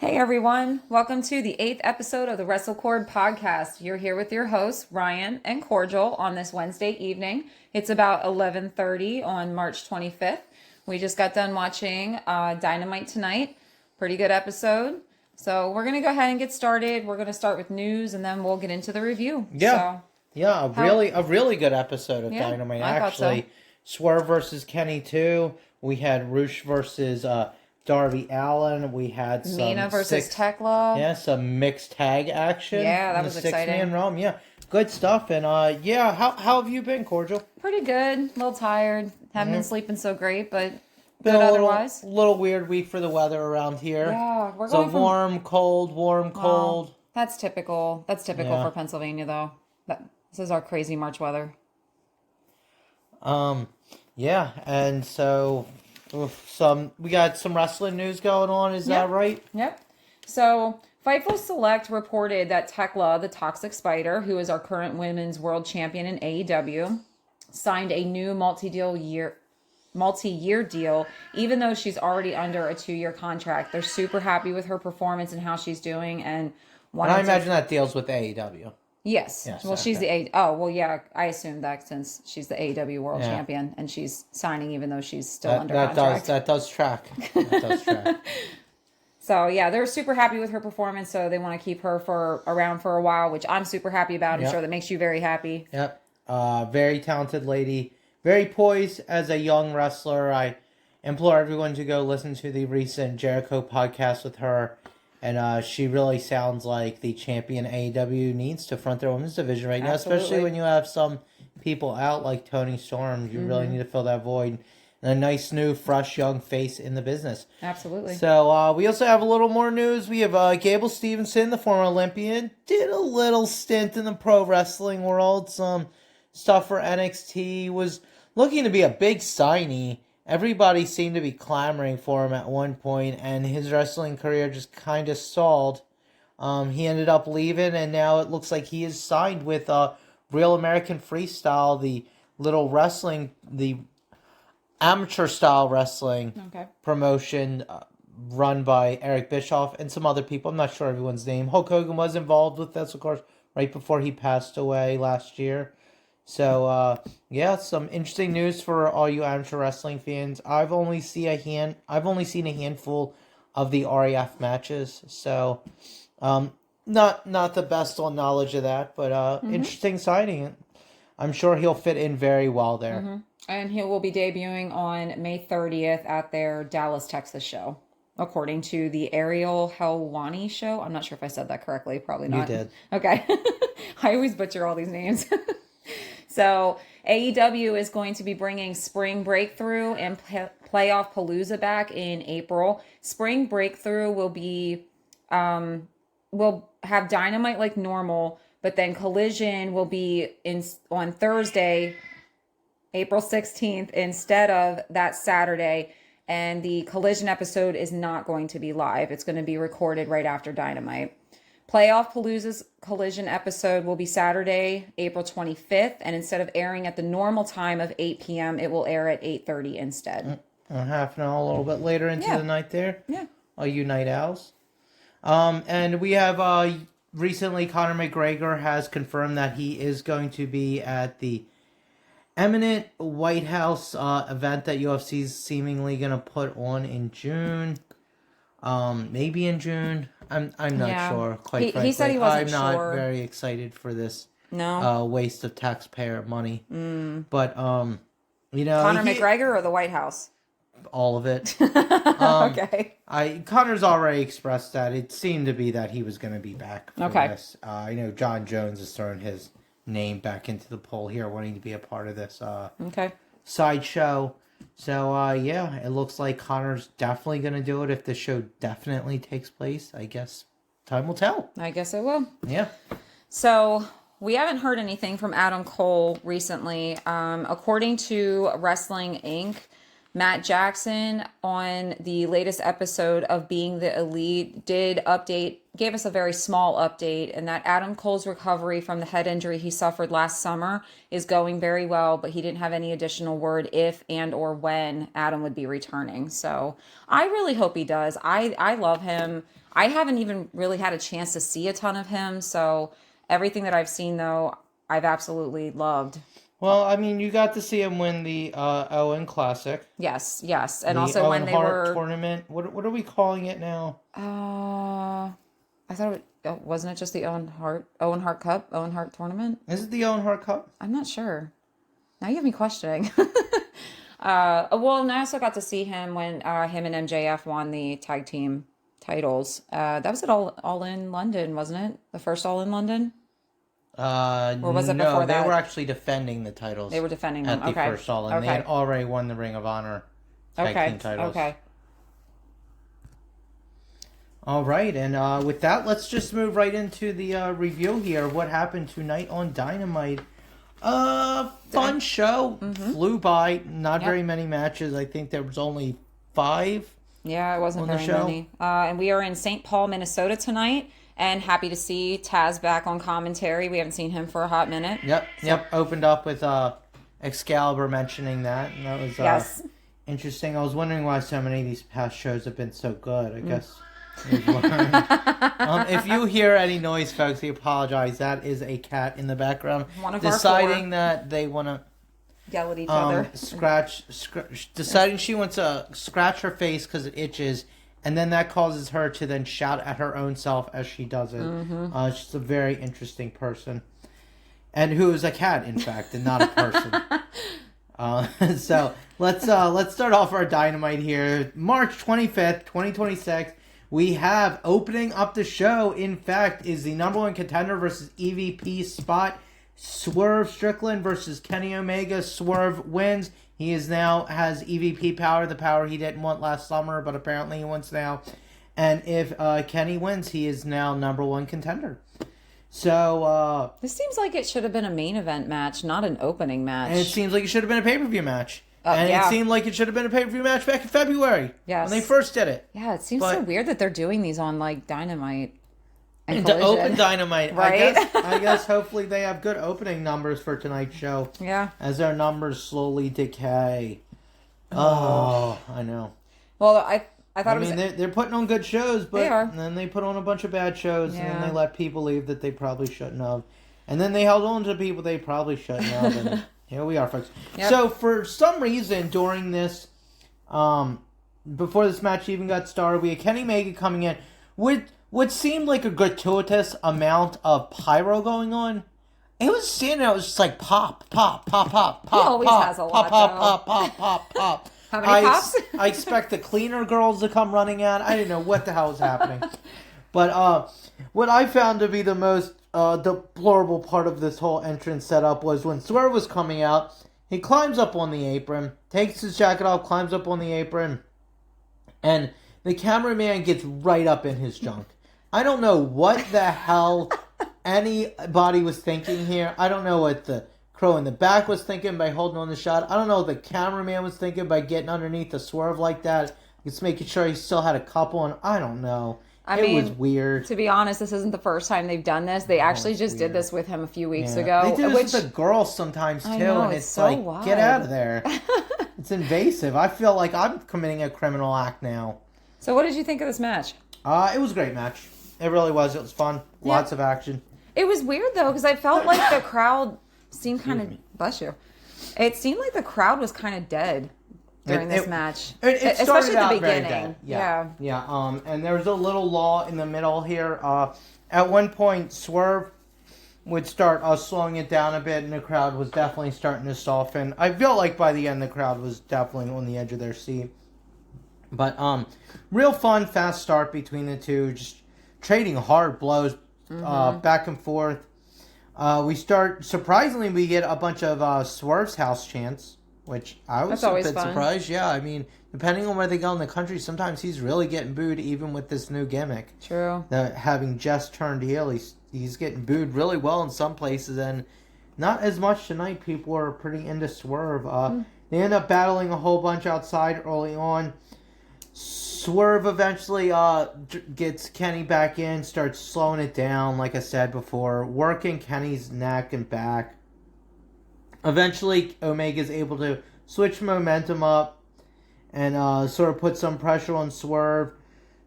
Hey everyone, welcome to the 8th episode of the WrestleCord podcast. You're here with your hosts, Ryan and Cordial, on this Wednesday evening. It's about 11:30 on March 25th. We just got done watching Dynamite tonight. Pretty good episode. So we're going to go ahead and get started. We're going to start with news and then we'll get into the review. Yeah. A really good episode of Dynamite, actually. Swerve versus Kenny 2. We had Roosh versus Darby Allin. We had some Mina versus Tekla. Yeah, some mixed tag action. Yeah, that was exciting. 6-man realm. Yeah, good stuff. And how have you been, Cordial? Pretty good. A little tired. Haven't been sleeping so great, but good otherwise. Little weird week for the weather around here. Yeah, we're going from warm, cold. That's typical. That's typical for Pennsylvania, though. This is our crazy March weather. Yeah, and so we got some wrestling news going on. Is that right? Yep. So Fightful Select reported that Tekla, the Toxic Spider, who is our current women's world champion in AEW, signed a new multi-year deal, even though she's already under a 2-year contract. They're super happy with her performance and how she's doing, and I imagine that deals with AEW. Yes. Well, okay. She's the I assumed that since she's the AEW World Champion and she's signing even though she's still under contract. That does track. That does track. So yeah, they're super happy with her performance, so they want to keep her around for a while, which I'm super happy about. I'm sure that makes you very happy. Yep. Very talented lady, very poised as a young wrestler. I implore everyone to go listen to the recent Jericho podcast with her. And she really sounds like the champion AEW needs to front their women's division right now, especially when you have some people out like Toni Storm. You really need to fill that void. And a nice, new, fresh, young face in the business. Absolutely. So we also have a little more news. We have Gable Stevenson, the former Olympian, did a little stint in the pro wrestling world. Some stuff for NXT. Was looking to be a big signee. Everybody seemed to be clamoring for him at one point, and his wrestling career just kind of stalled. He ended up leaving, and now it looks like he is signed with Real American Freestyle, the amateur-style wrestling promotion run by Eric Bischoff and some other people. I'm not sure everyone's name. Hulk Hogan was involved with this, of course, right before he passed away last year. So, some interesting news for all you amateur wrestling fans. I've only seen a handful of the REF matches, so not the best on knowledge of that, but interesting signing. I'm sure he'll fit in very well there. Mm-hmm. And he will be debuting on May 30th at their Dallas, Texas show, according to the Ariel Helwani show. I'm not sure if I said that correctly. Probably not. You did. Okay. I always butcher all these names. So AEW is going to be bringing Spring Breakthrough and Playoff Palooza back in April. Spring Breakthrough will be will have Dynamite like normal, but then Collision will be on Thursday, April 16th, instead of that Saturday. And the Collision episode is not going to be live. It's going to be recorded right after Dynamite. Playoff Palooza's Collision episode will be Saturday, April 25th, and instead of airing at the normal time of 8 p.m., it will air at 8:30 instead. Half an hour, a little bit later into the night there. Yeah. All you night owls. And we have recently Conor McGregor has confirmed that he is going to be at the eminent White House event that UFC is seemingly going to put on in June. Maybe in June. I'm not sure, quite frankly. He said he wasn't I'm sure. not very excited for this No. waste of taxpayer money. But, Conor McGregor or the White House? All of it. Okay. Conor's already expressed that. It seemed to be that he was going to be back for this. I know John Jones has thrown his name back into the poll here, wanting to be a part of this sideshow. So, it looks like Conor's definitely going to do it if the show definitely takes place. I guess time will tell. I guess it will. Yeah. So, we haven't heard anything from Adam Cole recently. According to Wrestling Inc., Matt Jackson on the latest episode of Being the Elite did update gave us a very small update, and that Adam Cole's recovery from the head injury he suffered last summer is going very well, but he didn't have any additional word if and or when Adam would be returning. So I really hope he does. I love him. I haven't even really had a chance to see a ton of him, so everything that I've seen, though, I've absolutely loved. Well, I mean, you got to see him win the Owen Classic. Yes, and the also Owen when they Hart were tournament. What are we calling it now? I thought wasn't it just the Owen Hart Cup, Owen Hart tournament? Is it the Owen Hart Cup? I'm not sure. Now you have me questioning. Well, and I also got to see him when him and MJF won the tag team titles. That was at All In London, wasn't it? The first All In London? Or was it before that? No, they were actually defending the titles. They were defending them. At the first All In. Okay. They had already won the Ring of Honor tag team titles. Okay. All right, and with that, let's just move right into the review here. What happened tonight on Dynamite? Fun show. Flew by. Not very many matches. I think there was only 5. Yeah, it wasn't very many. And we are in St. Paul, Minnesota tonight, and happy to see Taz back on commentary. We haven't seen him for a hot minute. Yep. Opened up with Excalibur mentioning that, and that was interesting. I was wondering why so many of these past shows have been so good. I guess we've learned. If you hear any noise, folks, we apologize. That is a cat in the background One of deciding that they want to yell at each other. Deciding she wants to scratch her face because it itches, and then that causes her to then shout at her own self as she does it. She's a very interesting person, and who is a cat, in fact, and not a person. So let's start off our Dynamite here. March 25th, 2026. We have opening up the show, in fact, is the number 1 contender versus EVP spot. Swerve Strickland versus Kenny Omega. Swerve wins. He is now has EVP power, the power he didn't want last summer, but apparently he wants now. And if Kenny wins, he is now number 1 contender. So this seems like it should have been a main event match, not an opening match. And it seems like it should have been a pay-per-view match. It seemed like it should have been a pay-per-view match back in February. Yes. When they first did it. Yeah, it seems so weird that they're doing these on, like, Dynamite. And to open Dynamite. Right? I guess hopefully they have good opening numbers for tonight's show. Yeah. As their numbers slowly decay. Oh, I know. Well, I thought they're putting on good shows, but they are. Then they put on a bunch of bad shows, and then they let people leave that they probably shouldn't have. And then they held on to people they probably shouldn't have, and here we are, folks. Yep. So, for some reason, during this, before this match even got started, we had Kenny Omega coming in with what seemed like a gratuitous amount of pyro going on. It was standing there, it was just like pop, pop, pop, pop, pop, he always has a lot, pop, pop. How many pops? I expect the cleaner girls to come running out. I didn't know what the hell was happening. But what I found to be the most deplorable part of this whole entrance setup was when Swerve was coming out, he climbs up on the apron, takes his jacket off, climbs up on the apron, and the cameraman gets right up in his junk. I don't know what the hell anybody was thinking here. I don't know what the crow in the back was thinking by holding on the shot. I don't know what the cameraman was thinking by getting underneath the Swerve like that. Just making sure he still had a couple, and I don't know. It was weird. To be honest, this isn't the first time they've done this. They actually just did this with him a few weeks ago. They do this with the girls sometimes, too, and it's so like, wild. Get out of there. It's invasive. I feel like I'm committing a criminal act now. So what did you think of this match? It was a great match. It really was. It was fun. Yeah. Lots of action. It was weird, though, because I felt like the crowd seemed kind of... Bless you. It seemed like the crowd was kind of dead during this match. It especially at the beginning. Very dead. Yeah. And there was a little lull in the middle here. At one point, Swerve would start slowing it down a bit, and the crowd was definitely starting to soften. I feel like by the end, the crowd was definitely on the edge of their seat. But real fun, fast start between the two. Just trading hard blows back and forth. Surprisingly, we get a bunch of Swerve's house chants, which I was a bit surprised. Yeah, I mean, depending on where they go in the country, sometimes he's really getting booed even with this new gimmick. True. Having just turned heel, he's getting booed really well in some places, and not as much tonight. People are pretty into Swerve. They end up battling a whole bunch outside early on. Swerve eventually gets Kenny back in, starts slowing it down, like I said before, working Kenny's neck and back. Eventually, Omega's able to switch momentum up and sort of put some pressure on Swerve.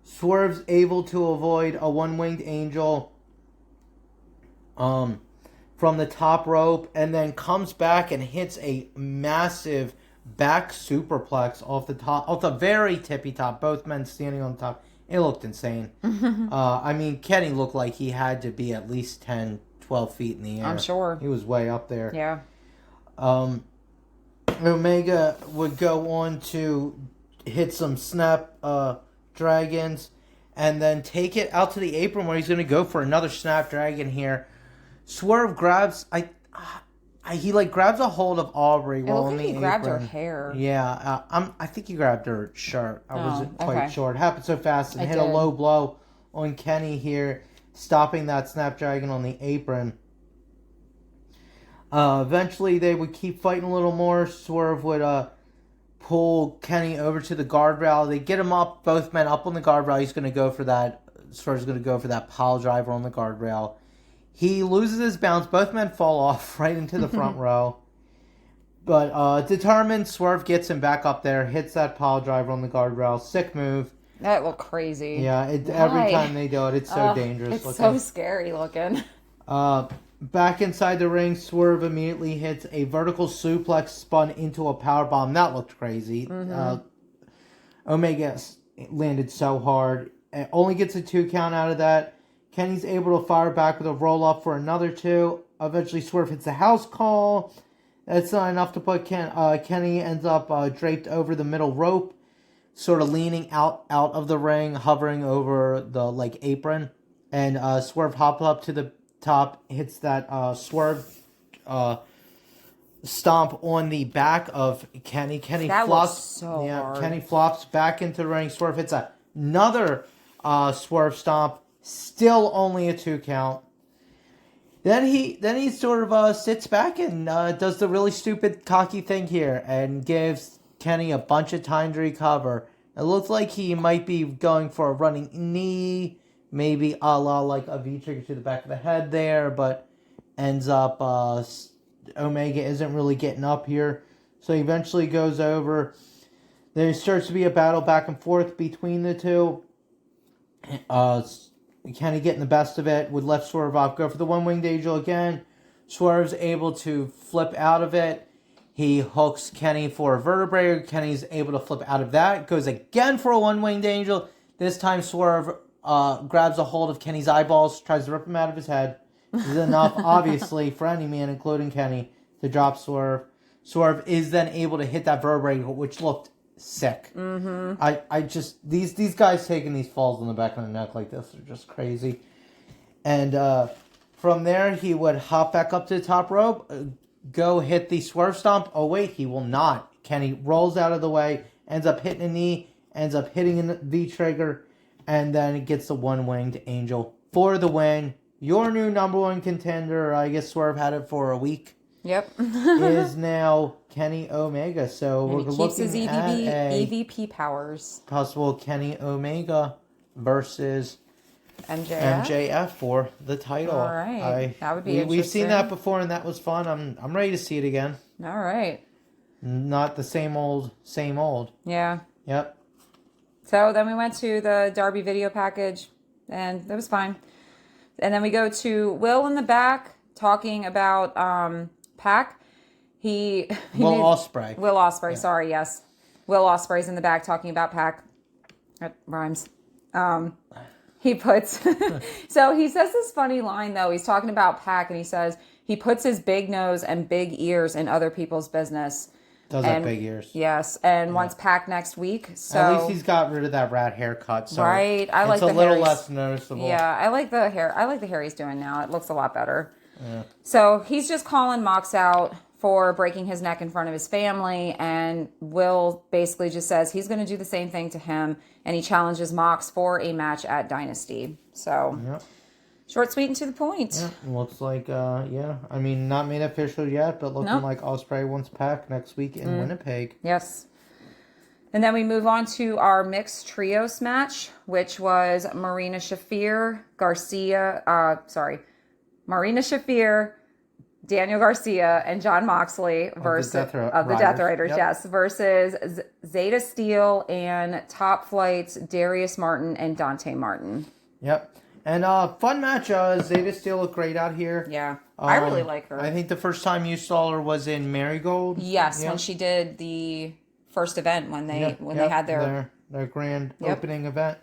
Swerve's able to avoid a one-winged angel from the top rope, and then comes back and hits a massive back superplex off the very tippy top. Both men standing on top. It looked insane. I mean, Kenny looked like he had to be at least 10, 12 feet in the air. I'm sure. He was way up there. Yeah. Omega would go on to hit some snap dragons and then take it out to the apron where he's going to go for another snapdragon here. Swerve grabs he grabs a hold of Aubrey while on the apron. He grabbed her hair. Yeah, I think he grabbed her shirt. I wasn't quite sure. It happened so fast and hit a low blow on Kenny here, stopping that snapdragon on the apron. Eventually, they would keep fighting a little more. Swerve would pull Kenny over to the guardrail. They get him up, both men up on the guardrail. He's going to go for that. Swerve's going to go for that pile driver on the guardrail. He loses his balance. Both men fall off right into the front row. But determined, Swerve gets him back up there, hits that pile driver on the guardrail. Sick move. That looked crazy. Yeah, every time they do it, it's so dangerous it's looking. So scary looking. Back inside the ring, Swerve immediately hits a vertical suplex spun into a powerbomb. That looked crazy. Omega landed so hard. Only gets a 2 count out of that. Kenny's able to fire back with a roll-up for another 2. Eventually, Swerve hits a house call. That's not enough to put Kenny ends up draped over the middle rope, sort of leaning out of the ring, hovering over the apron. And Swerve hops up to the top, hits that Swerve stomp on the back of Kenny. Kenny that flops. Was so hard. Kenny flops back into the ring. Swerve hits another Swerve stomp. Still only a 2 count. Then he sort of sits back and does the really stupid cocky thing here and gives Kenny a bunch of time to recover. It looks like he might be going for a running knee, maybe a la like a V-trigger to the back of the head there, but ends up Omega isn't really getting up here. So he eventually goes over. There starts to be a battle back and forth between the two. Kenny getting the best of it, would let Swerve off, go for the one-winged angel again. Swerve's able to flip out of it. He hooks Kenny for a vertebrae. Kenny's able to flip out of that. Goes again for a one-winged angel. This time Swerve grabs a hold of Kenny's eyeballs, tries to rip him out of his head. This is enough, obviously, for any man, including Kenny, to drop Swerve. Swerve is then able to hit that vertebrae, which looked sick. I just these guys taking these falls on the back of the neck like this are just crazy. And from there he would hop back up to the top rope, go hit the Swerve stomp. Oh wait, he will not. Kenny rolls out of the way, ends up hitting a knee, ends up hitting a V-trigger, and then gets the one-winged angel for the win. Your new number 1 contender, I guess Swerve had it for a week. Yep. is now Kenny Omega. So and we're looking his at EVP powers. Possible Kenny Omega versus MJF for the title. All right. That would be interesting. We've seen that before, and that was fun. I'm ready to see it again. All right. Not the same old. Yeah. Yep. So then we went to the Darby video package, and that was fine. And then we go to Will in the back talking about Pac. Will Ospreay. Will Ospreay, yeah. Sorry, yes. Will Ospreay's in the back talking about Pac. That rhymes. He puts... So he says this funny line, though. He's talking about Pac, and he says he puts his big nose and big ears in other people's business. Does have big ears. Yes, and wants Pac next week. So at least he's got rid of that rat haircut. So right, I like the hair. It's a little less noticeable. Yeah, I like the hair. I like the hair he's doing now. It looks a lot better. Yeah. So he's just calling Mox out for breaking his neck in front of his family, and Will basically just says he's going to do the same thing to him, and he challenges Mox for a match at Dynasty. So, short, sweet, and to the point. Yeah, looks like, I mean, not made official yet, but looking like Ospreay wants Pac next week in Winnipeg. Yes. And then we move on to our mixed trios match, which was Marina Shafir, Daniel Garcia, and John Moxley versus Death Riders, yep. yes, versus Zeta Steel and Top Flight's Darius Martin and Dante Martin. Yep. And fun match. Zeta Steel looked great out here. Yeah, I really like her. I think the first time you saw her was in Marigold. Yes, when she did the first event when they had their grand opening event.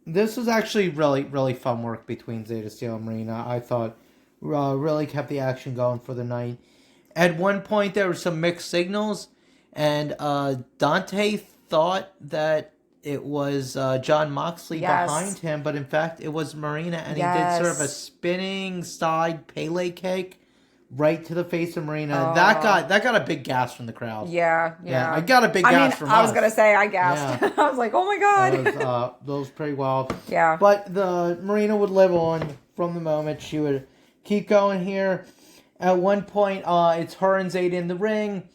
This was actually really, really fun work between Zeta Steel and Marina. I thought really kept the action going for the night. At one point, there were some mixed signals, and Dante thought that it was John Moxley behind him, but in fact, it was Marina, and he did sort of a spinning side Pele kick right to the face of Marina. Oh. That got a big gas from the crowd. Yeah. I got a big gas from us. I was going to say I gasped. Yeah. I was like, oh my God. That was pretty wild. Yeah. But the Marina would live on from the moment. She would keep going here. At one point, it's her and Zeta in the ring.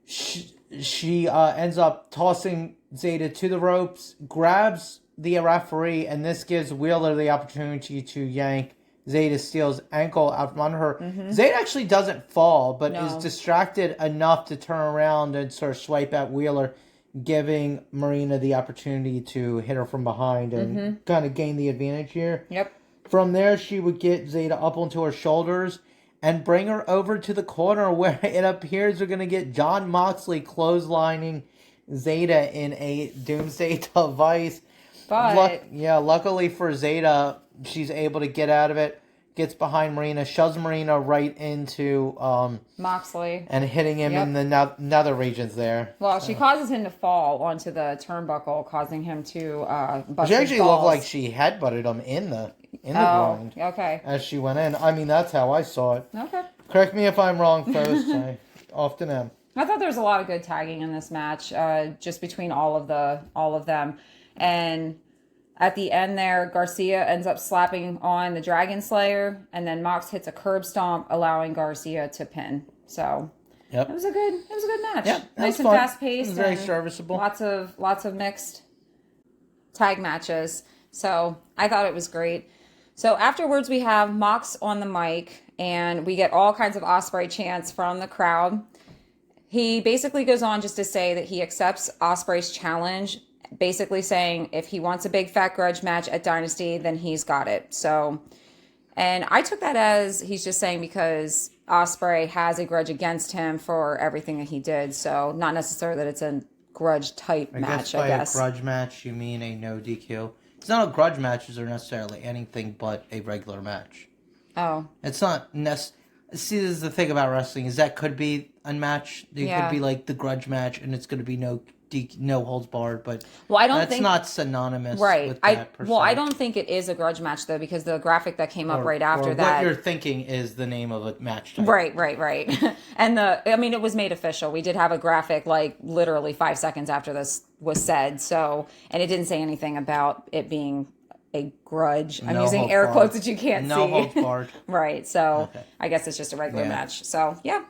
She ends up tossing Zeta to the ropes, grabs the referee, and this gives Wheeler the opportunity to yank Zeta Steel's ankle out from under her. Mm-hmm. Zeta actually doesn't fall, but is distracted enough to turn around and sort of swipe at Wheeler, giving Marina the opportunity to hit her from behind and kind of gain the advantage here. Yep. From there, she would get Zeta up onto her shoulders and bring her over to the corner where it appears we're going to get John Moxley clotheslining Zeta in a Doomsday device. But luckily for Zeta, she's able to get out of it, gets behind Marina, shoves Marina right into Moxley. And hitting him in the nether regions there. Well, she causes him to fall onto the turnbuckle, causing him to bust She actually balls. looked like she headbutted him in the ground. Okay. As she went in. I mean, that's how I saw it. Okay. Correct me if I'm wrong, folks. I often am. I thought there was a lot of good tagging in this match, just between all of them. And at the end there, Garcia ends up slapping on the Dragon Slayer, and then Mox hits a curb stomp, allowing Garcia to pin. So it was a good match. Yeah, nice and fun. fast paced. Very serviceable. Lots of mixed tag matches. So I thought it was great. So afterwards, we have Mox on the mic, and we get all kinds of Ospreay chants from the crowd. He basically goes on just to say that he accepts Ospreay's challenge, basically saying if he wants a big fat grudge match at Dynasty, then he's got it. So, and I took that as he's just saying because Ospreay has a grudge against him for everything that he did. So not necessarily that it's a grudge type match, I guess. By a grudge match, you mean a no DQ? It's not a grudge matches are necessarily anything but a regular match. Oh. It's not See, this is the thing about wrestling, is that could be a match. It could be like the grudge match, and it's going to be no holds barred, but that's not synonymous with that per se. I don't think it is a grudge match, though, because the graphic that came up right after that... what you're thinking is the name of a match type. Right. And it was made official. We did have a graphic, like, literally 5 seconds after this was said, and it didn't say anything about it being a grudge. I'm using air quotes that you can't see. No holds barred. Right, so I guess it's just a regular match. So, yeah.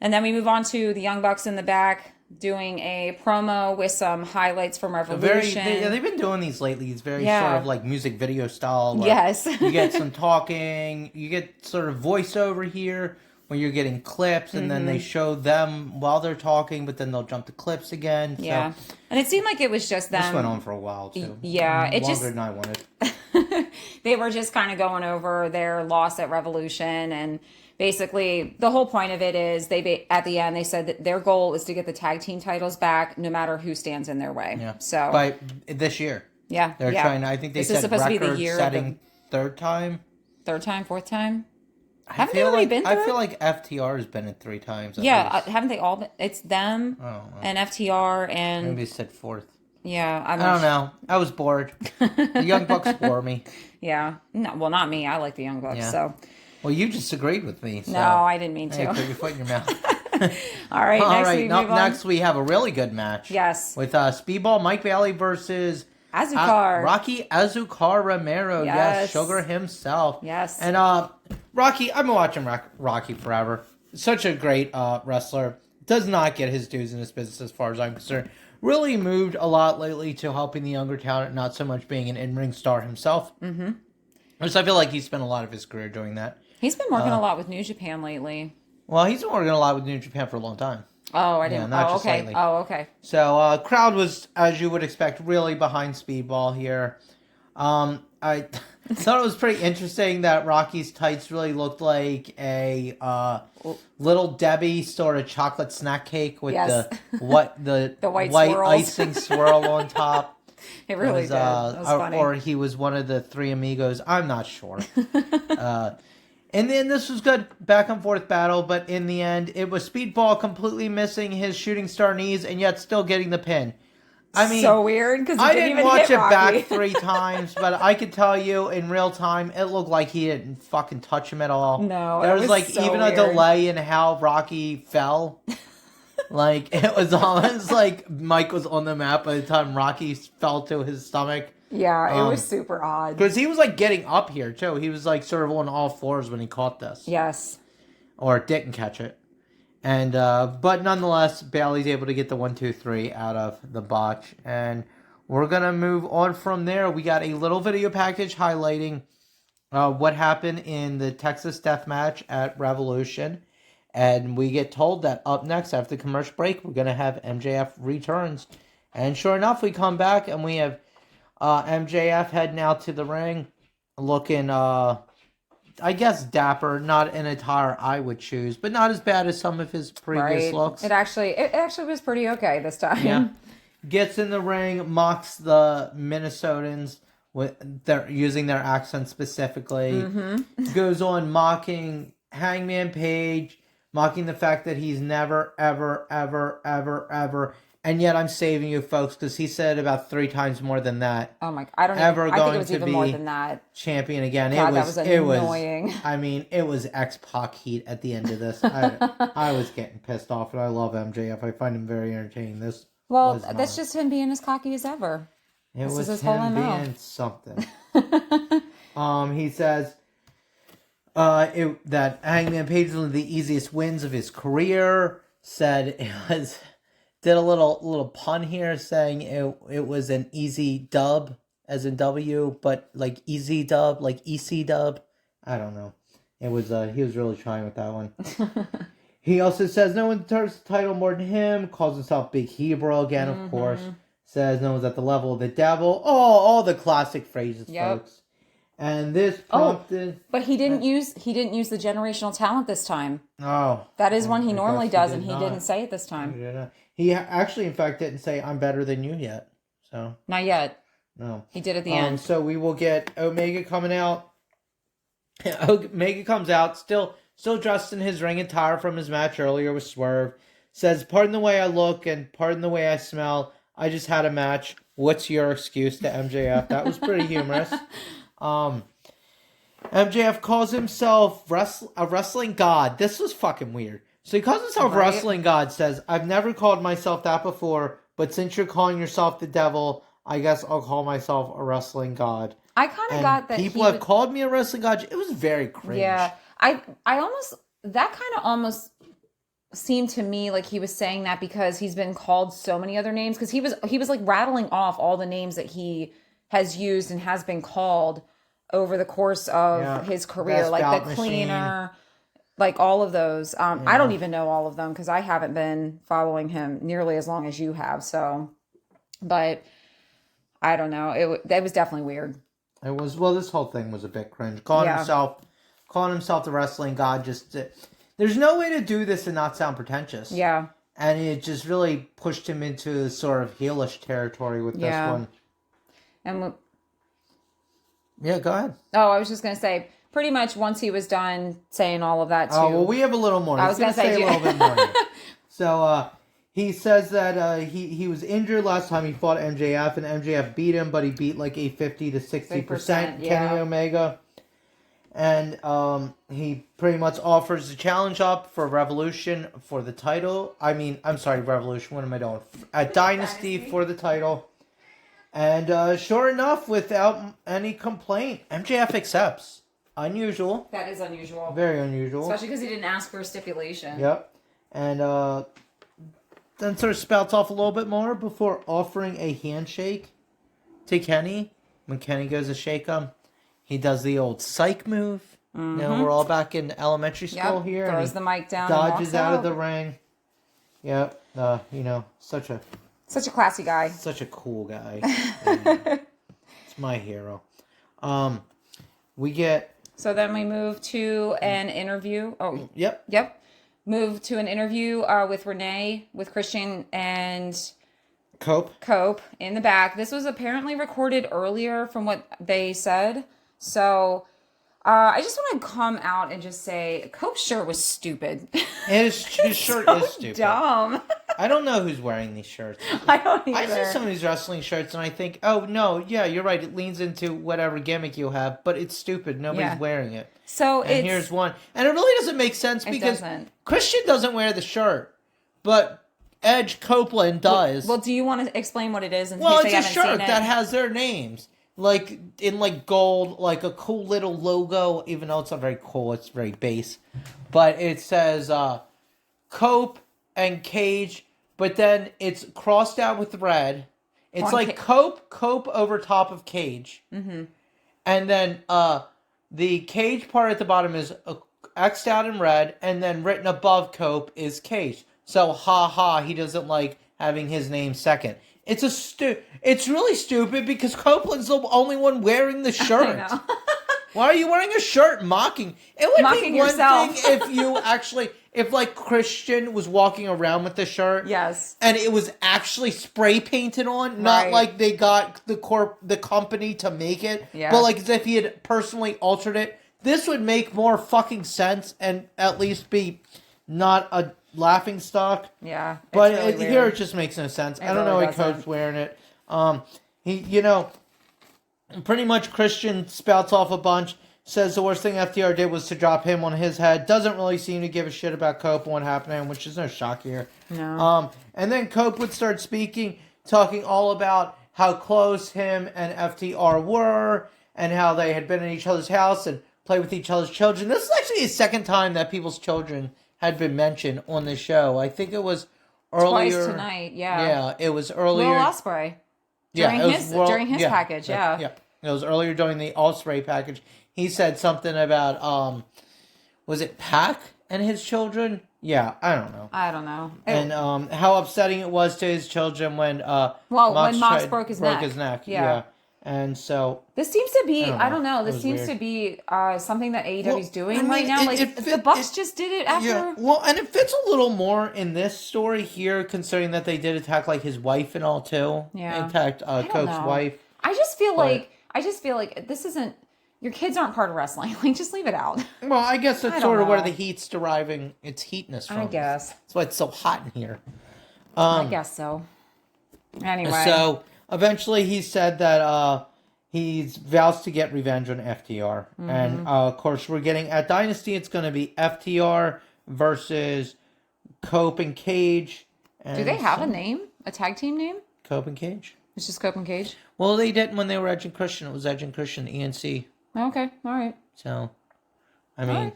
And then we move on to the Young Bucks in the back, doing a promo with some highlights from Revolution. They've been doing these lately. It's very sort of like music video style. Yes. You get some talking. You get sort of voiceover here where you're getting clips, and then they show them while they're talking, but then they'll jump to clips again. Yeah. So, and it seemed like it was just them. This went on for a while, too. Yeah. Longer than I wanted. They were just kind of going over their loss at Revolution, and basically, the whole point of it is at the end they said that their goal is to get the tag team titles back, no matter who stands in their way. Yeah. So by this year, they're trying. I think they said record-setting third time, fourth time. Haven't they already been through it? I feel like FTR has been it 3 times. Haven't they all been? It's them and FTR and maybe they said fourth. Yeah, I don't know. I was bored. The Young Bucks bore me. Yeah. No, well, not me. I like the Young Bucks. Yeah. So. Well, you just agreed with me. So. No, I didn't mean to. Hey, put your foot in your mouth. All right. Next we have a really good match. Yes. With Speedball Mike Bailey versus Rocky Azúcar Romero. Yes. Sugar himself. Yes. And Rocky, I've been watching Rocky forever. Such a great wrestler. does not get his dues in this business as far as I'm concerned. Really moved a lot lately to helping the younger talent, not so much being an in-ring star himself. Mm-hmm. Which I feel like he spent a lot of his career doing that. He's been working a lot with New Japan lately. Well, he's been working a lot with New Japan for a long time. Oh, I didn't. Not oh, just okay. lately. Oh, okay. So, crowd was, as you would expect, really behind Speedball here. I thought it was pretty interesting that Rocky's tights really looked like a Little Debbie sort of chocolate snack cake with the white icing swirl on top. It really did. That was funny. Or he was one of the three amigos. I'm not sure. And then this was good back and forth battle, but in the end, it was Speedball completely missing his shooting star knees and yet still getting the pin. I mean, so weird because I didn't watch it back 3 times, but I could tell you in real time, it looked like he didn't fucking touch him at all. No, there was like so even weird. a delay in how Rocky fell. Like it was almost like Mike was on the map by the time Rocky fell to his stomach. Yeah, it was super odd. Because he was like getting up here too. He was like sort of on all fours when he caught this. Yes. Or didn't catch it. And but nonetheless, Bailey's able to get the 1, 2, 3 out of the botch, and we're gonna move on from there. We got a little video package highlighting what happened in the Texas Death Match at Revolution, and we get told that up next after the commercial break, we're gonna have MJF returns, and sure enough, we come back and we have MJF heading out to the ring, looking I guess dapper, not an attire I would choose, but not as bad as some of his previous looks. It actually was pretty okay this time. Yeah. Gets in the ring, mocks the Minnesotans with their using their accent specifically. Mm-hmm. Goes on mocking Hangman Page, mocking the fact that he's never, ever, ever, ever, ever. And yet I'm saving you folks because he said about 3 times more than that. Oh my! I think it was even more than that. Champion again. God, that was annoying. I mean, it was X-Pac heat at the end of this. I was getting pissed off, and I love MJF. I find him very entertaining. That's just him being as cocky as ever. This was his him being something. He says that Hangman Page was one of the easiest wins of his career. Said it was. Did a little pun here saying it was an easy dub, as in W, but like easy dub, like EC dub. I don't know. It was he was really trying with that one. He also says no one deserves the title more than him. Calls himself Big Hebrew again, of course. Says no one's at the level of the devil. Oh, all the classic phrases, folks. And this prompted. But he didn't use the generational talent this time. Oh, that is one he normally does, and he didn't say it this time. He actually, in fact, didn't say "I'm better than you" yet. So not yet. No, he did at the end. So we will get Omega coming out. Omega comes out, still dressed in his ring attire from his match earlier with Swerve. Says, "Pardon the way I look and pardon the way I smell. I just had a match. What's your excuse?" to MJF. That was pretty humorous. MJF calls himself a wrestling god. This was fucking weird. So he calls himself Wrestling God, says, "I've never called myself that before, but since you're calling yourself the devil, I guess I'll call myself a wrestling god." I kind of got that people have called me a wrestling god. It was very cringe. Yeah. I almost seemed to me like he was saying that because he's been called so many other names, because he was like rattling off all the names that he has used and has been called over the course of his career, like the cleaner. Like all of those. I don't even know all of them because I haven't been following him nearly as long as you have. So, but I don't know. It was definitely weird. It was, well, this whole thing was a bit cringe. Calling himself the wrestling god, there's no way to do this and not sound pretentious. Yeah. And it just really pushed him into sort of heelish territory with this one. And yeah, go ahead. Oh, I was just going to say, pretty much once he was done saying all of that too. Oh, well, we have a little more. I was going to say a little bit more. So he says that he was injured last time he fought MJF, and MJF beat him, but he beat like a 50 to 60% Kenny Omega. And he pretty much offers the challenge up for Revolution for the title. Revolution. What am I doing? Dynasty for the title. And sure enough, without any complaint, MJF accepts. Unusual. That is unusual. Very unusual. Especially because he didn't ask for a stipulation. Yep. And then sort of spouts off a little bit more before offering a handshake to Kenny. When Kenny goes to shake him, he does the old psych move. Mm-hmm. You know, we're all back in elementary school here. Throws the mic down. Dodges out of the ring. Yep. You know, such a classy guy. Such a cool guy. It's my hero. We get. So then we move to an interview. Oh, Yep. Move to an interview with Renee, with Christian and Cope in the back. This was apparently recorded earlier from what they said. So I just want to come out and just say Cope's shirt was stupid. His shirt is stupid. Dumb. I don't know who's wearing these shirts. I don't either. I see some of these wrestling shirts and I think, oh no, yeah, you're right. It leans into whatever gimmick you have, but it's stupid. Nobody's wearing it. So here's one, and it really doesn't make sense because Christian doesn't wear the shirt, but Edge Copeland does. Well, do you want to explain what it is? Well, it's a shirt that has their names, like in like gold, like a cool little logo. Even though it's not very cool, it's very base, but it says Cope and Cage. But then it's crossed out with red. It's like Cope over top of Cage. Mm-hmm. And then the Cage part at the bottom is X'd out in red. And then written above Cope is Cage. So, he doesn't like having his name second. It's it's really stupid because Copeland's the only one wearing the shirt. I know. Why are you wearing a shirt mocking? It would mocking be one yourself. thing if you actually... If, like, Christian was walking around with the shirt. Yes. And it was actually spray painted on. Not like they got the company to make it. Yeah. But, like, as if he had personally altered it. This would make more fucking sense and at least be not a laughing stock. Yeah. But really here it just makes no sense. I don't know why Cope's wearing it. He, pretty much Christian spouts off a bunch. Says the worst thing FTR did was to drop him on his head. Doesn't really seem to give a shit about Cope and what happened to him, which is no shock here. No. And then Cope would start speaking, talking all about how close him and FTR were, and how they had been in each other's house and played with each other's children. This is actually the second time that people's children had been mentioned on the show. I think it was earlier. Twice tonight, yeah. Yeah, it was earlier. Will Ospreay. During his package, yeah. It was earlier during the Ospreay package. He said something about, was it Pac and his children? Yeah, I don't know. And how upsetting it was to his children when Mox broke his neck. Yeah. And so... This seems to be, I don't know, this seems to be something that AEW is doing right now. The Bucks just did it after... Yeah, well, and it fits a little more in this story here, considering that they did attack, like, his wife and all, too. Yeah. They attacked Cope's wife. I just feel like this isn't... Your kids aren't part of wrestling. Like, just leave it out. Well, I guess that's sort of where the heat's deriving its heatness from. I guess. That's why it's so hot in here. I guess so. Anyway. So, eventually he said that he vows to get revenge on FTR. Mm-hmm. And, of course, we're getting... At Dynasty, it's going to be FTR versus Cope and Cage. And do they have a name? A tag team name? Cope and Cage. It's just Cope and Cage? Well, they didn't when they were Edge and Christian. It was Edge and Christian, ENC. Okay, all right. So, I mean...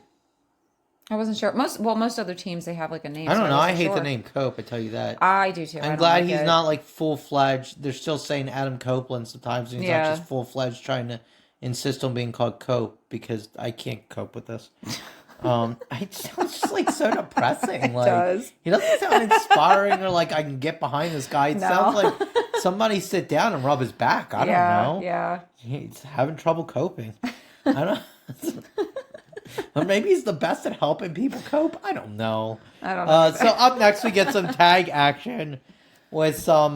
I wasn't sure. Most other teams, they have like a name. I don't know. I hate the name Cope, I tell you that. I do too. I'm glad he's not like full-fledged. They're still saying Adam Copeland sometimes. And he's not just full-fledged trying to insist on being called Cope because I can't cope with this. It sounds just like so depressing. It does. He doesn't sound inspiring or like I can get behind this guy. It sounds like somebody sit down and rub his back. I don't know. Yeah. He's having trouble coping. I don't Or maybe he's the best at helping people cope. I don't know. So up next we get some tag action with some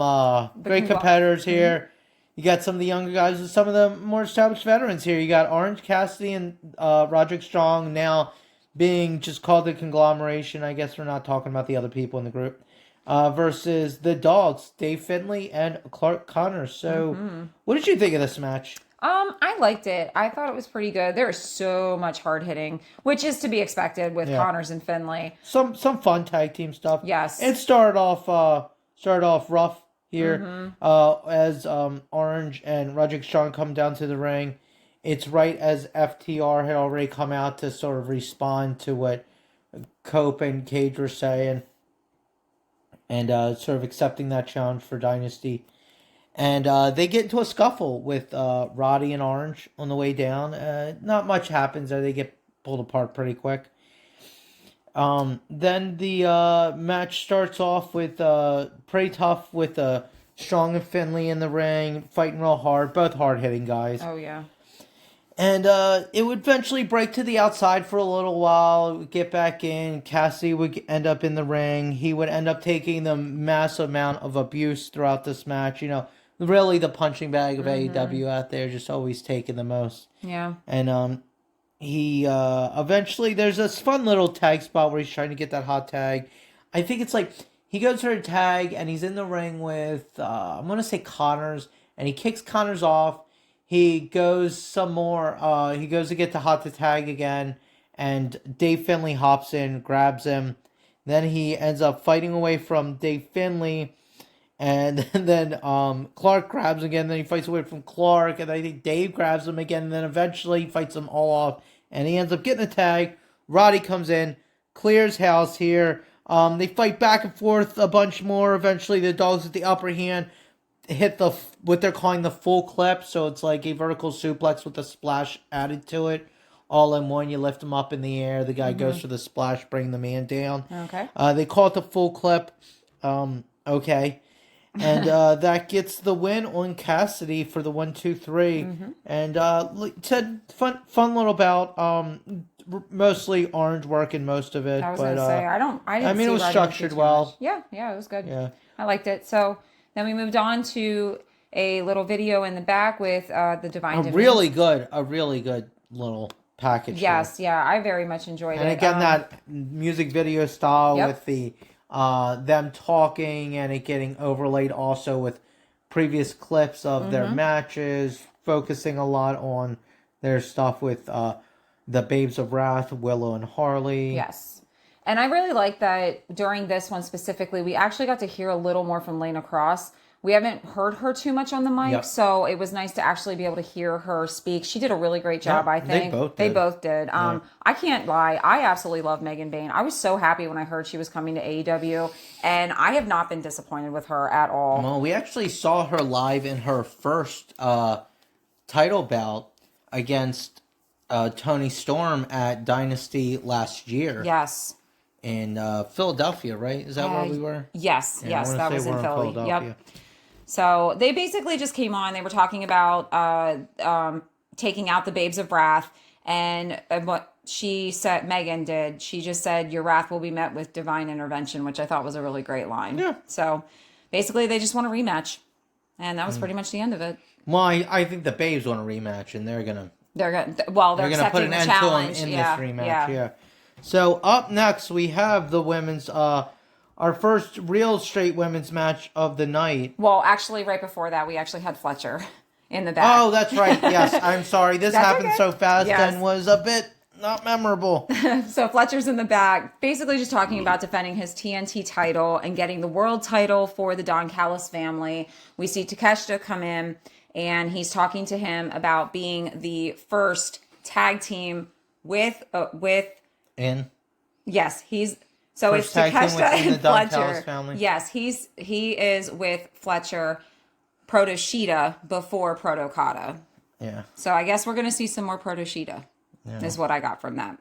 great competitors here. You got some of the younger guys and some of the more established veterans here. You got Orange Cassidy and Roderick Strong now being just called the conglomeration. I guess we're not talking about the other people in the group. Versus the Dogs, Dave Finlay and Clark Connors. So what did you think of this match? I liked it. I thought it was pretty good. There was so much hard hitting, which is to be expected with Connors and Finlay. Some fun tag team stuff. Yes. It started off rough here as Orange and Roderick Strong come down to the ring. It's right as FTR had already come out to sort of respond to what Cope and Cage were saying. and sort of accepting that challenge for Dynasty. And they get into a scuffle with Roddy and Orange on the way down. Not much happens there. They get pulled apart pretty quick. Then the match starts off with pretty tough with Strong and Finley in the ring, fighting real hard. Both hard-hitting guys. Oh, yeah. And it would eventually break to the outside for a little while. It would get back in. Cassidy would end up in the ring. He would end up taking the massive amount of abuse throughout this match. You know, really the punching bag of AEW out there, just always taking the most. Yeah. And he eventually, there's this fun little tag spot where he's trying to get that hot tag. I think it's like he goes for a tag and he's in the ring with, I'm going to say Connors, and he kicks Connors off. He goes some more, he goes to get the hot tag again, and Dave Finlay hops in, grabs him. Then he ends up fighting away from Dave Finlay. And then Clark grabs him again. Then he fights away from Clark. And I think Dave grabs him again. And then eventually he fights them all off. And he ends up getting a tag. Roddy comes in. Clears house here. They fight back and forth a bunch more. Eventually the Dogs with the upper hand hit what they're calling the full clip. So it's like a vertical suplex with a splash added to it. All in one. You lift them up in the air. The guy goes for the splash, bring the man down. Okay. They call it the full clip. Okay. And that gets the win on Cassidy for the 1-2-3. And Ted, fun little bout. Mostly Orange working most of it. I was gonna say I didn't. It was structured well. Yeah, it was good. Yeah, I liked it. So then we moved on to a little video in the back with the Divine. A really good little package. Yes, yeah, I very much enjoyed it. And again, that music video style with the them talking and it getting overlaid also with previous clips of their matches, focusing a lot on their stuff with the Babes of Wrath, Willow and Harley. Yes. And I really like that during this one specifically, we actually got to hear a little more from Lana Cross. We haven't heard her too much on the mic, so it was nice to actually be able to hear her speak. She did a really great job, I think. They both did. I can't lie. I absolutely love Megan Bayne. I was so happy when I heard she was coming to AEW, and I have not been disappointed with her at all. Well, we actually saw her live in her first title bout against Toni Storm at Dynasty last year. Yes. In Philadelphia, right? Is that where we were? Yes, that was in Philly. Yep. So they basically just came on. They were talking about taking out the Babes of Wrath. And what she said, Megan did, she just said, your wrath will be met with divine intervention, which I thought was a really great line. Yeah. So basically they just want a rematch. And that was pretty much the end of it. Well, I think the Babes want a rematch, and they're gonna put an end to them in this rematch. Yeah. So up next we have the women's our first real straight women's match of the night. Well, actually, right before that, we actually had Fletcher in the back. Oh, that's right. Yes, I'm sorry. This happened so fast and was a bit not memorable. So Fletcher's in the back, basically just talking about defending his TNT title and getting the world title for the Don Callis family. We see Takeshita come in, and he's talking to him about being the first tag team with. Yes, he's. So first it's Takeshita and Fletcher. Yes, he is with Fletcher, Proto-Shida before Proto-Kata. Yeah. So I guess we're going to see some more Proto-Shida. Yeah. Is what I got from that.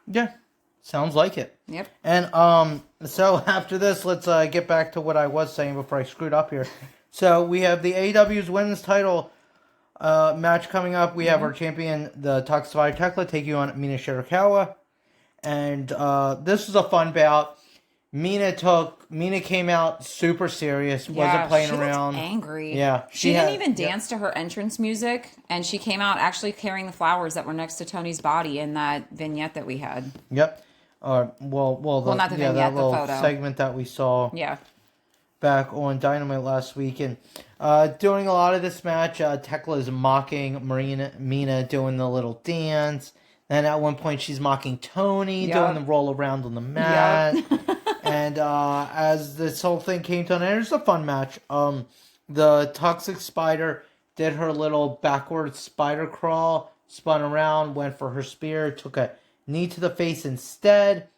Yeah. Sounds like it. Yep. And so after this, let's get back to what I was saying before I screwed up here. So we have the AEW's women's title match coming up. We have our champion, the Toxified Tekla, taking on Mina Shirakawa. And this was a fun bout. Mina came out super serious, wasn't playing around. Looked angry. Yeah. She didn't even dance to her entrance music, and she came out actually carrying the flowers that were next to Tony's body in that vignette that we had. Yep. Not the vignette, the photo. Segment that we saw. Yeah. Back on Dynamite last week, and during a lot of this match, Tekla is mocking Mina doing the little dance. And at one point, she's mocking Tony, doing the roll around on the mat. And as this whole thing came to an end, it was a fun match. The Toxic Spider did her little backward spider crawl, spun around, went for her spear, took a knee to the face instead.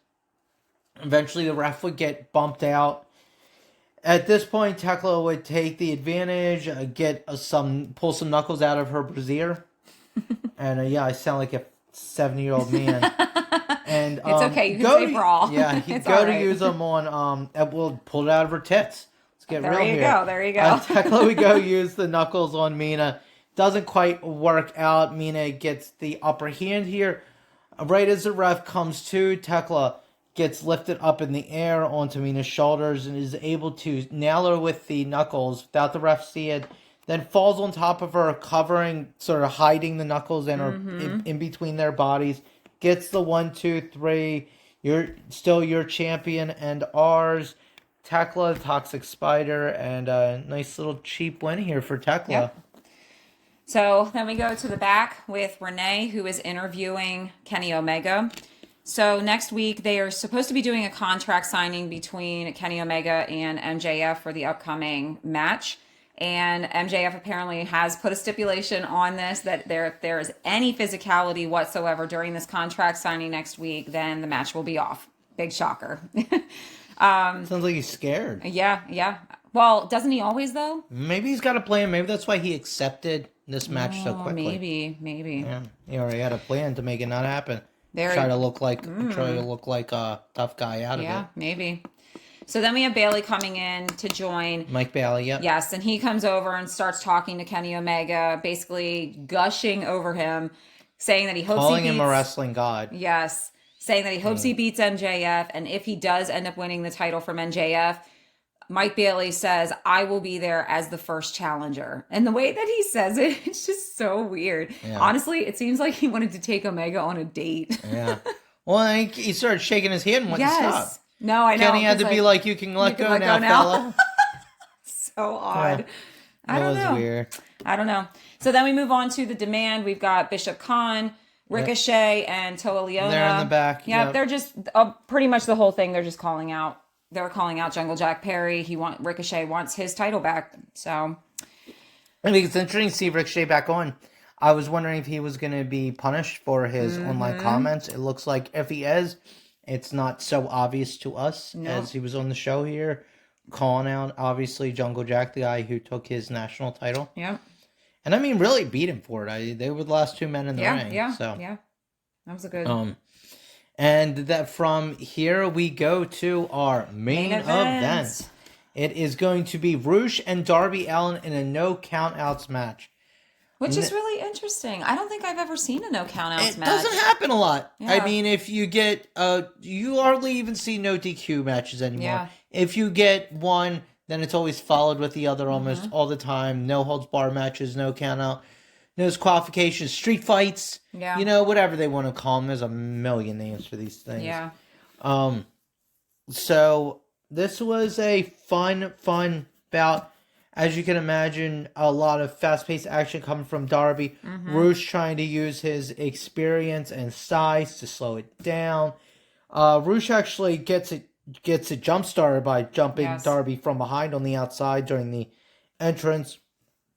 Eventually, the ref would get bumped out. At this point, Tekla would take the advantage, pull some knuckles out of her brassiere. And yeah, I sound like a 70-year-old man. And it's okay. You can say brawl. Yeah, he'd go to use them on. We'll pull it out of her tits. Let's get real here. There you go. Tekla would go use the knuckles on Mina. Doesn't quite work out. Mina gets the upper hand here. Right as the ref comes to, Tekla gets lifted up in the air onto Mina's shoulders and is able to nail her with the knuckles without the ref seeing it. Then falls on top of her, covering, sort of hiding the knuckles in her in between their bodies. Gets the 1, 2, 3. You're still your champion and ours. Tekla, Toxic Spider, and a nice little cheap win here for Tekla. Yep. So then we go to the back with Renee, who is interviewing Kenny Omega. So next week, they are supposed to be doing a contract signing between Kenny Omega and MJF for the upcoming match. And MJF apparently has put a stipulation on this that if there is any physicality whatsoever during this contract signing next week, then the match will be off. Big shocker. Sounds like he's scared. Yeah. Well, doesn't he always, though? Maybe he's got a plan. Maybe that's why he accepted this match so quickly. Maybe. Yeah, he already had a plan to make it not happen. Try to look like a tough guy out of it. Yeah, maybe. So then we have Bailey coming in to join. Mike Bailey, yep. Yes, and he comes over and starts talking to Kenny Omega, basically gushing over him, saying that he hopes calling him a wrestling god. Yes, saying that he hopes he beats MJF, and if he does end up winning the title from MJF, Mike Bailey says, I will be there as the first challenger. And the way that he says it, it's just so weird. Yeah. Honestly, it seems like he wanted to take Omega on a date. Yeah. Well, I think he started shaking his hand and wouldn't stop. No, I know. Kenny had to be like, you can let go now, fella. So odd. Yeah. That was weird. I don't know. So then we move on to the demand. We've got Bishop Khan, Ricochet, and Toa Leona. They're in the back. Yeah, they're just pretty much the whole thing. They're just calling out. They're calling out Jungle Jack Perry. Ricochet wants his title back. So I think it's interesting to see Ricochet back on. I was wondering if he was going to be punished for his online comments. It looks like if he is, it's not so obvious to us as he was on the show here, calling out, obviously, Jungle Jack, the guy who took his national title. Yeah. And I mean, really beat him for it. They were the last two men in the ring. Yeah. So. Yeah. That was a good. And that from here we go to our main event. It is going to be Roosh and Darby Allin in a no countouts match. Which is really interesting. I don't think I've ever seen a no countouts match. It doesn't happen a lot. Yeah. I mean, if you get, you hardly even see no DQ matches anymore. Yeah. If you get one, then it's always followed with the other almost all the time. No holds bar matches, no countout, no disqualifications, street fights. Yeah. You know, whatever they want to call them. There's a million names for these things. Yeah. So this was a fun bout. As you can imagine, a lot of fast-paced action coming from Darby. Roosh trying to use his experience and size to slow it down. Roosh actually gets a jump started by jumping Darby from behind on the outside during the entrance.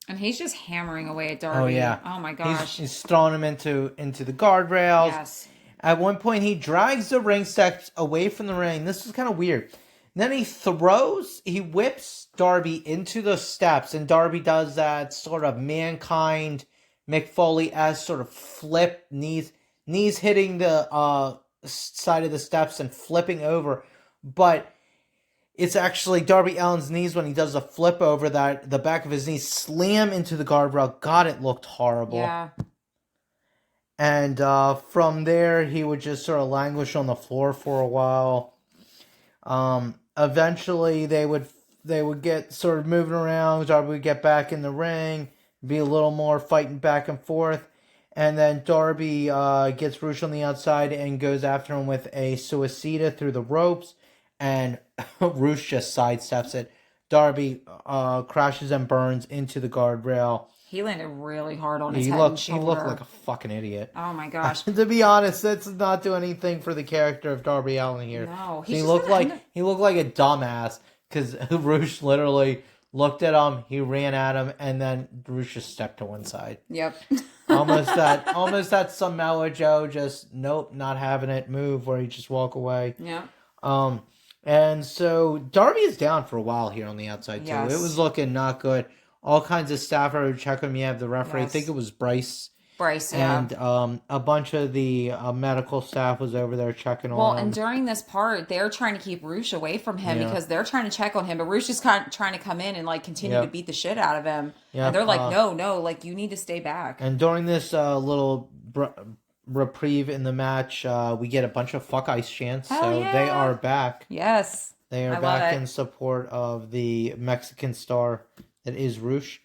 And he's just hammering away at Darby. Oh, yeah. Oh, my gosh. He's throwing him into the guardrails. Yes. At one point, he drags the ring steps away from the ring. This is kind of weird. And then he whips Darby into the steps, and Darby does that sort of Mankind, Mick Foley-esque sort of flip, knees hitting the side of the steps and flipping over. But it's actually Darby Allin's knees when he does a flip over that the back of his knees slam into the guardrail. God, it looked horrible. Yeah. And from there, he would just sort of languish on the floor for a while. Eventually, they would get sort of moving around. Darby would get back in the ring, be a little more fighting back and forth. And then Darby gets Roosh on the outside and goes after him with a suicida through the ropes. And Roosh just sidesteps it. Darby crashes and burns into the guardrail. He landed really hard on his head and shoulder. He looked like a fucking idiot. Oh, my gosh. To be honest, that's not do anything for the character of Darby Allin here. No. He looked like a dumbass because Roosh literally looked at him, he ran at him, and then Roosh just stepped to one side. Yep. almost that Samoa Joe just, nope, not having it move where he just walk away. Yeah. And so Darby is down for a while here on the outside, too. Yes. It was looking not good. All kinds of staff are checking me. You have the referee. Yes. I think it was Bryce. Yeah. And a bunch of the medical staff was over there checking on him. Well, and during this part, they're trying to keep Roosh away from him because they're trying to check on him. But Roosh is kind of trying to come in and, like, continue to beat the shit out of him. And they're like, no, like, you need to stay back. And during this little reprieve in the match, we get a bunch of fuck ice chants. Hell so they are back. Yes. They are back in support of the Mexican star that is Roosh.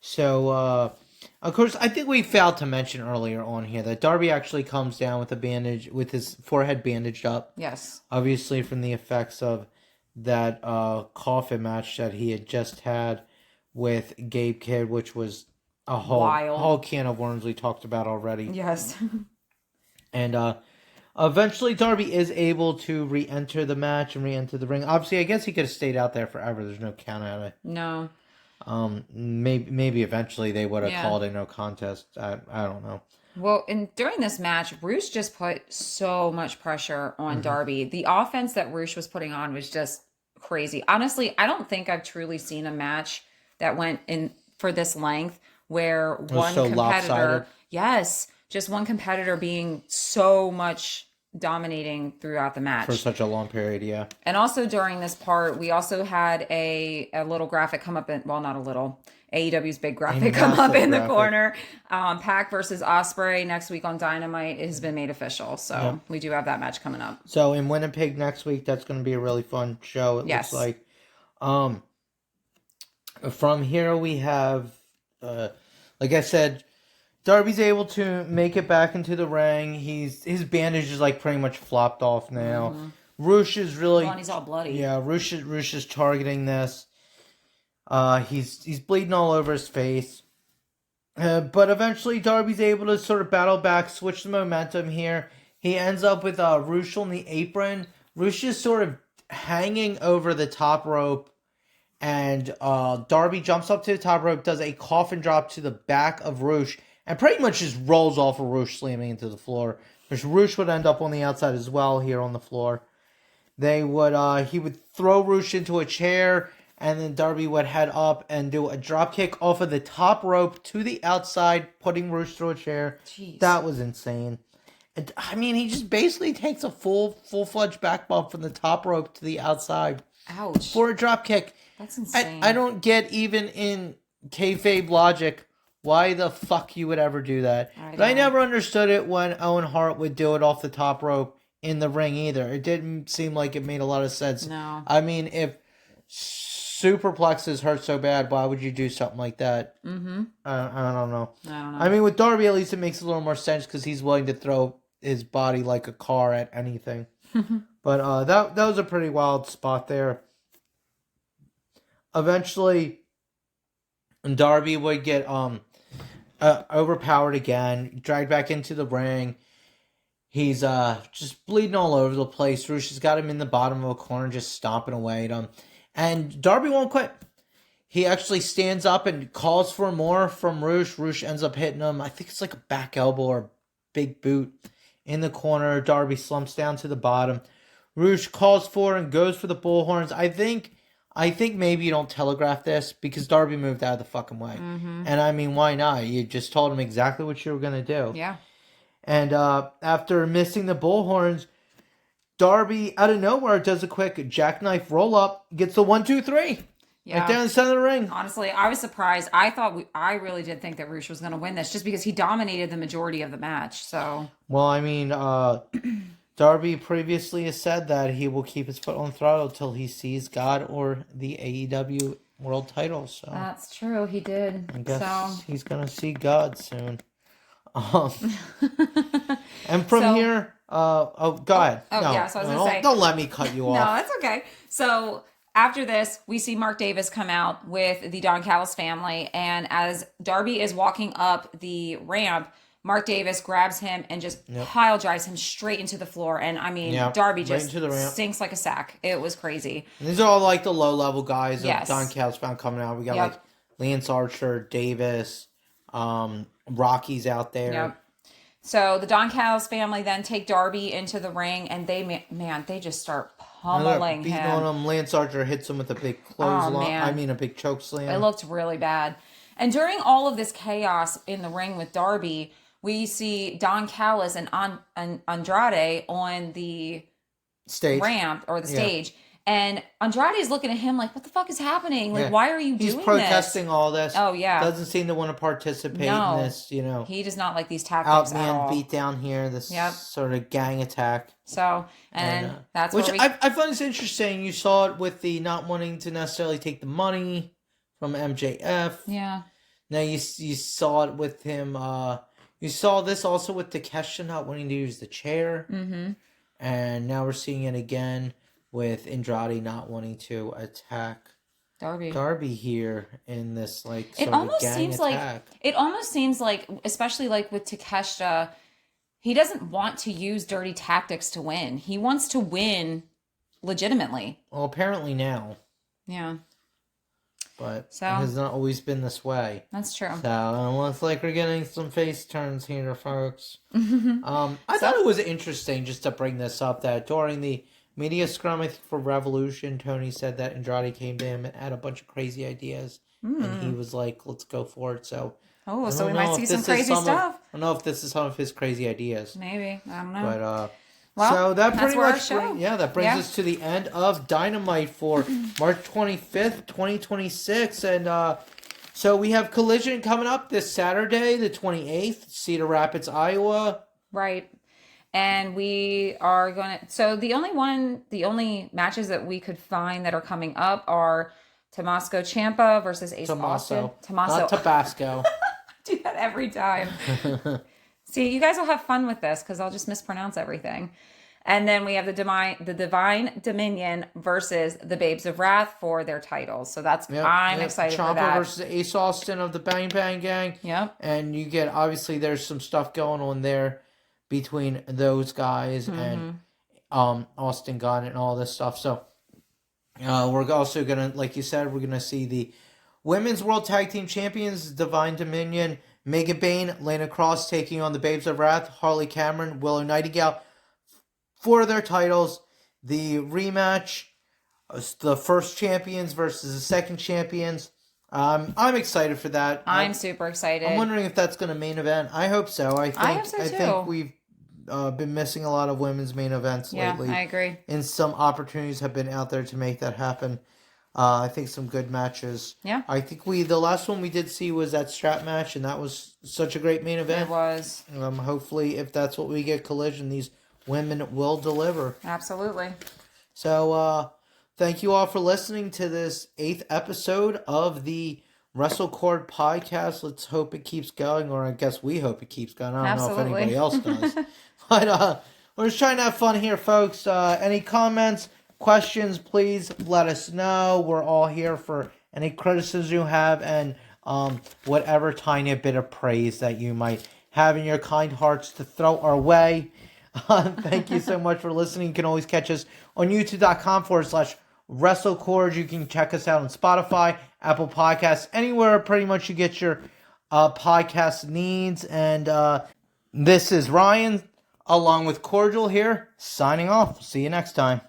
So, of course, I think we failed to mention earlier on here that Darby actually comes down with a bandage, with his forehead bandaged up. Yes. Obviously from the effects of that coffin match that he had just had with Gabe Kidd, which was a whole can of worms we talked about already. Yes. And eventually Darby is able to re-enter the match and re-enter the ring. Obviously, I guess he could have stayed out there forever. There's no count out of it. No. Maybe eventually they would have called a no contest. I don't know. Well, and during this match, Roosh just put so much pressure on Darby. The offense that Roosh was putting on was just crazy. Honestly, I don't think I've truly seen a match that went in for this length where one competitor, lopsided. Just one competitor being so much dominating throughout the match For such a long period, yeah. And also during this part, we also had a little graphic come up in, well, not a little, AEW's big graphic come up in the corner. Pac versus Ospreay next week on Dynamite has been made official. So we do have that match coming up. So in Winnipeg next week, that's going to be a really fun show. It looks like. From here we have, like I said, Darby's able to make it back into the ring. His bandage is like pretty much flopped off now. Roosh is really... Well, and he's all bloody. Yeah, Roosh is targeting this. He's bleeding all over his face. But eventually Darby's able to sort of battle back, switch the momentum here. He ends up with Roosh on the apron. Roosh is sort of hanging over the top rope. And Darby jumps up to the top rope, does a coffin drop to the back of Roosh, and pretty much just rolls off of Roosh, slamming into the floor. Which Roosh would end up on the outside as well here on the floor. He would throw Roosh into a chair, and then Darby would head up and do a drop kick off of the top rope to the outside, putting Roosh through a chair. Jeez. That was insane. And, I mean, he just basically takes a full-fledged back bump from the top rope to the outside. Ouch. For a drop kick. That's insane. I don't get, even in kayfabe logic, why the fuck you would ever do that. I never understood it when Owen Hart would do it off the top rope in the ring either. It didn't seem like it made a lot of sense. No. I mean, if superplexes hurt so bad, why would you do something like that? Mm-hmm. I don't know. I mean, with Darby, at least it makes a little more sense because he's willing to throw his body like a car at anything. But that was a pretty wild spot there. Eventually, Darby would get overpowered again, dragged back into the ring. He's just bleeding all over the place. Roosh has got him in the bottom of a corner, just stomping away at him. And Darby won't quit. He actually stands up and calls for more from Roosh. Roosh ends up hitting him. I think it's like a back elbow or a big boot in the corner. Darby slumps down to the bottom. Roosh calls for and goes for the bullhorns. I think maybe you don't telegraph this because Darby moved out of the fucking way. Mm-hmm. And I mean, why not? You just told him exactly what you were going to do. Yeah. And after missing the bullhorns, Darby, out of nowhere, does a quick jackknife roll up, gets the 1, 2, 3. Yeah. Right there in the center of the ring. Honestly, I was surprised. I really did think that Roosh was going to win this just because he dominated the majority of the match. So. Well, I mean, Darby previously has said that he will keep his foot on the throttle till he sees God or the AEW world title. So that's true. He did. I guess he's going to see God soon. And from here, go ahead. So I was going to say. Don't let me cut you off. No, that's okay. So after this, we see Mark Davis come out with the Don Callis family. And as Darby is walking up the ramp, Mark Davis grabs him and just pile drives him straight into the floor. And I mean, Darby just stinks like a sack. It was crazy. And these are all like the low level guys that Don Callis found coming out. We got like Lance Archer, Davis, Rocky's out there. Yep. So the Don Callis family then take Darby into the ring and they just start pummeling beating him. on him. Lance Archer hits him with a big clothesline. A big choke slam. It looked really bad. And during all of this chaos in the ring with Darby, we see Don Callis and Andrade on the ramp or the stage. And Andrade is looking at him like, what the fuck is happening? Like, why are you doing this? He's protesting all this. Oh, yeah. Doesn't seem to want to participate in this, He does not like these tactics at all. Beat down here, this sort of gang attack. So, and that's which I find is interesting. You saw it with the not wanting to necessarily take the money from MJF. Yeah. Now you saw it with him. You saw this also with Takeshita not wanting to use the chair. Mm-hmm. And now we're seeing it again with Andrade not wanting to attack Darby here in this like sort of gang attack. It almost seems like, especially like with Takeshita, he doesn't want to use dirty tactics to win. He wants to win legitimately. Well, apparently now. Yeah. But it has not always been this way. That's true. So it looks like we're getting some face turns here, folks. I thought it was interesting just to bring this up that during the media scrum, I think for Revolution, Tony said that Andrade came to him and had a bunch of crazy ideas. And he was like, let's go for it. So so we might see some crazy stuff. I don't know if this is some of his crazy ideas. Maybe. I don't know. But, so that pretty much brings us to the end of Dynamite for March 25th, 2026. And so we have Collision coming up this Saturday, the 28th, Cedar Rapids, Iowa. Right. And we are going to... So the only matches that we could find that are coming up are Tommaso Ciampa versus Ace Austin. Tommaso. Not Tabasco. I do that every time. See, you guys will have fun with this because I'll just mispronounce everything. And then we have the Divine Dominion versus the Babes of Wrath for their titles. So that's I'm excited for that. Ciampa versus Ace Austin of the Bang Bang Gang. Yep. And you get, obviously, there's some stuff going on there between those guys and Austin Gunn and all this stuff. So we're also going to, like you said, we're going to see the Women's World Tag Team Champions, Divine Dominion, Megan Bayne, Lana Cross taking on the Babes of Wrath, Harley Cameron, Willow Nightingale for their titles. The rematch, the first champions versus the second champions. I'm excited for that. I'm super excited. I'm wondering if that's going to main event. I hope so. I hope so too. I think we've been missing a lot of women's main events lately. Yeah, I agree. And some opportunities have been out there to make that happen. I think some good matches. Yeah. I think the last one we did see was that strap match, and that was such a great main event. It was. Hopefully, if that's what we get Collision, these women will deliver. Absolutely. So, thank you all for listening to this 8th episode of the WrestleCord podcast. Let's hope it keeps going, or I guess we hope it keeps going. I don't know if anybody else does. But we're just trying to have fun here, folks. Any comments, questions, please let us know. We're all here for any criticism you have and whatever tiny bit of praise that you might have in your kind hearts to throw our way. Thank you so much for listening. You can always catch us on youtube.com/WrestleCord. You can check us out on Spotify, Apple Podcasts, anywhere pretty much you get your podcast needs. And this is Ryan, along with Cordial here, signing off. See you next time.